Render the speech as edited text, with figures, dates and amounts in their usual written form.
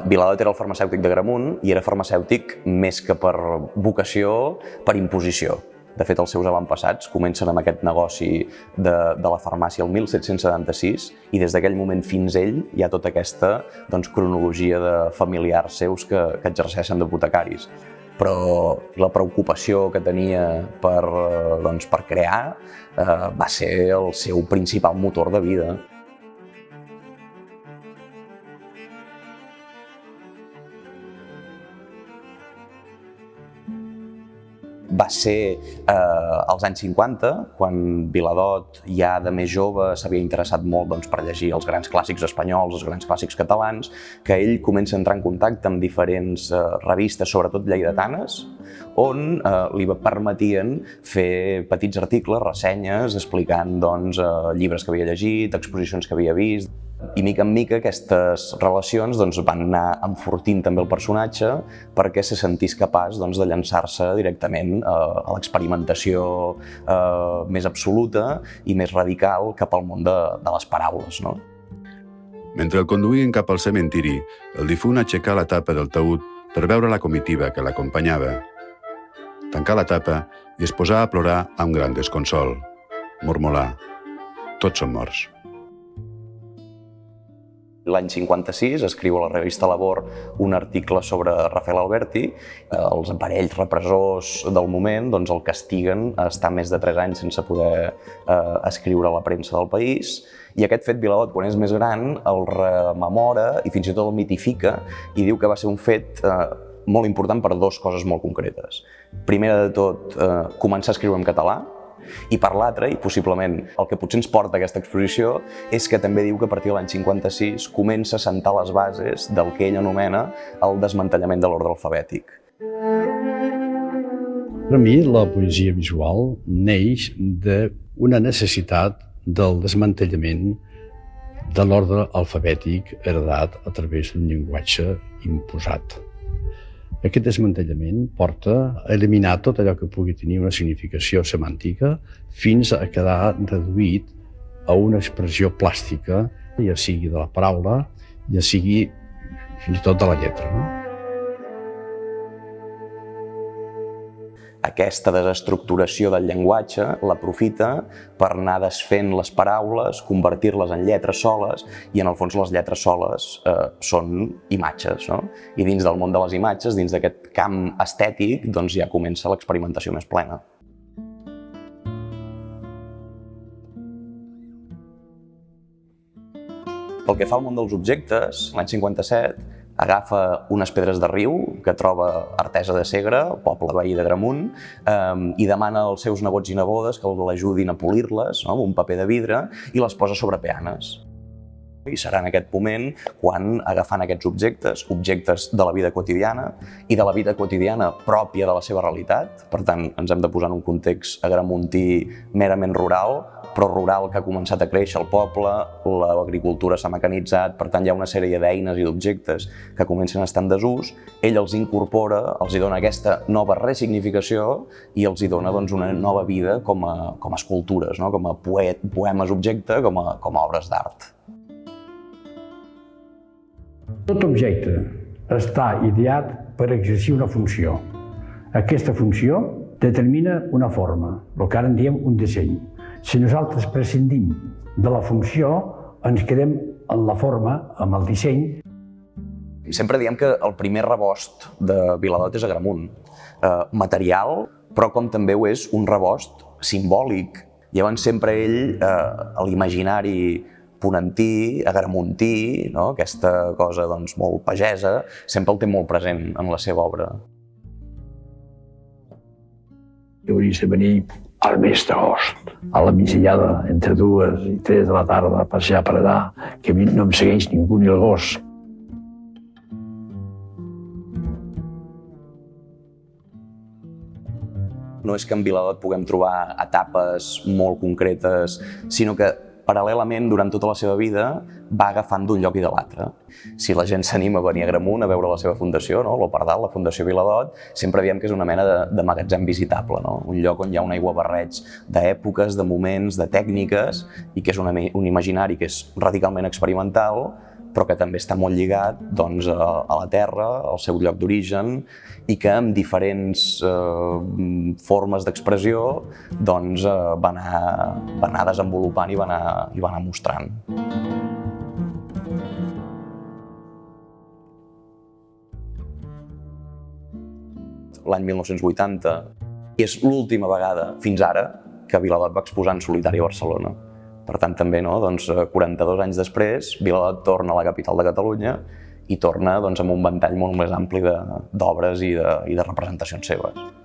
Viladot era el farmacèutic d'Agramunt i era farmacèutic més que per vocació, per imposició. De fet, els seus avantpassats comencen amb aquest negoci de la farmàcia el 1776 i des d'aquell moment fins ell hi ha tota aquesta cronologia de familiars seus que exerceixen d'apotecaris. Però la preocupació que tenia per crear va ser el seu principal motor de vida. Va ser als anys 50, quan Viladot ja de més jove s'havia interessat molt per llegir els grans clàssics espanyols, els grans clàssics catalans, que ell comença a entrar en contacte amb diferents revistes, sobretot lleidatanes, on li permetien fer petits articles, ressenyes, explicant llibres que havia llegit, exposicions que havia vist. I mica en mica aquestes relacions van anar enfortint també el personatge perquè se sentís capaç de llançar-se directament a l'experimentació més absoluta i més radical cap al món de les paraules. Mentre el conduïen cap al cementiri, el difunt aixecà la tapa del taüt per veure la comitiva que l'acompanyava. Tancà la tapa i es posà a plorar amb gran desconsol. Mormolà: «Tots són morts». L'any 56 escriu a la revista Labor un article sobre Rafael Alberti. Els aparells repressors del moment el castiguen a estar més de 3 anys sense poder escriure a la premsa del país. I aquest fet Viladot, quan és més gran, el rememora i fins i tot el mitifica i diu que va ser un fet molt important per 2 coses molt concretes. Primera de tot, començar a escriure en català, i per l'altre, i possiblement el que potser ens porta a aquesta exposició, és que també diu que a partir de l'any 56 comença a assentar les bases del que ell anomena el desmantellament de l'ordre alfabètic. Per a mi, la poesia visual neix d'una necessitat del desmantellament de l'ordre alfabètic heredat a través d'un llenguatge imposat. Aquest desmantellament porta a eliminar tot allò que pugui tenir una significació semàntica fins a quedar reduït a una expressió plàstica, ja sigui de la paraula, ja sigui fins i tot de la lletra. Aquesta desestructuració del llenguatge l'aprofita per anar desfent les paraules, convertir-les en lletres soles, i en el fons les lletres soles són imatges. I dins del món de les imatges, dins d'aquest camp estètic, ja comença l'experimentació més plena. Pel que fa al món dels objectes, l'any 57, agafa unes pedres de riu que troba a Artesa de Segre, el poble veí d'Agramunt, i demana als seus nebots i nebodes que l'ajudin a polir-les amb un paper de vidre i les posa sobre peanes. I serà en aquest moment quan, agafant aquests objectes de la vida quotidiana i de la vida quotidiana pròpia de la seva realitat, per tant, ens hem de posar en un context agramuntí merament rural, però rural que ha començat a créixer al poble, l'agricultura s'ha mecanitzat, per tant hi ha una sèrie d'eines i d'objectes que comencen a estar en desús, ell els incorpora, els hi dona aquesta nova resignificació i els hi dona una nova vida com a escultures, com a poemes objecte, com a obres d'art. Tot objecte està ideat per exercir una funció. Aquesta funció determina una forma, el que ara en diem un disseny. Si nosaltres prescindim de la funció, ens quedem en la forma, amb el disseny. Sempre diem que el primer rebost de Viladot és Agramunt. Material, però com també ho és un rebost simbòlic. Llavors sempre ell, a l'imaginari ponentí, agramuntí, aquesta cosa molt pagesa, sempre el té molt present en la seva obra. Hauries de venir al mes d'agost, a la migdiada, entre 2 i 3 de la tarda, a passejar per allà, que a mi no em segueix ningú ni el gos. No és que en Viladot puguem trobar etapes molt concretes, sinó que paral·lelament, durant tota la seva vida, va agafant d'un lloc i de l'altre. Si la gent s'anima a venir a Agramunt a veure la seva fundació, l'Opardal, la Fundació Viladot, sempre diem que és una mena de magatzem visitable, un lloc on hi ha un aiguabarreig d'èpoques, de moments, de tècniques, i que és un imaginari que és radicalment experimental, però que també està molt lligat doncs, a la terra, al seu lloc d'origen, i que amb diferents formes d'expressió doncs, va anar desenvolupant i va anar mostrant. L'any 1980, i és l'última vegada, fins ara, que Viladot va exposar en solitari a Barcelona. Per tant, també, 42 anys després, Viladot torna a la capital de Catalunya i torna amb un ventall molt més ampli d'obres i de representacions seves.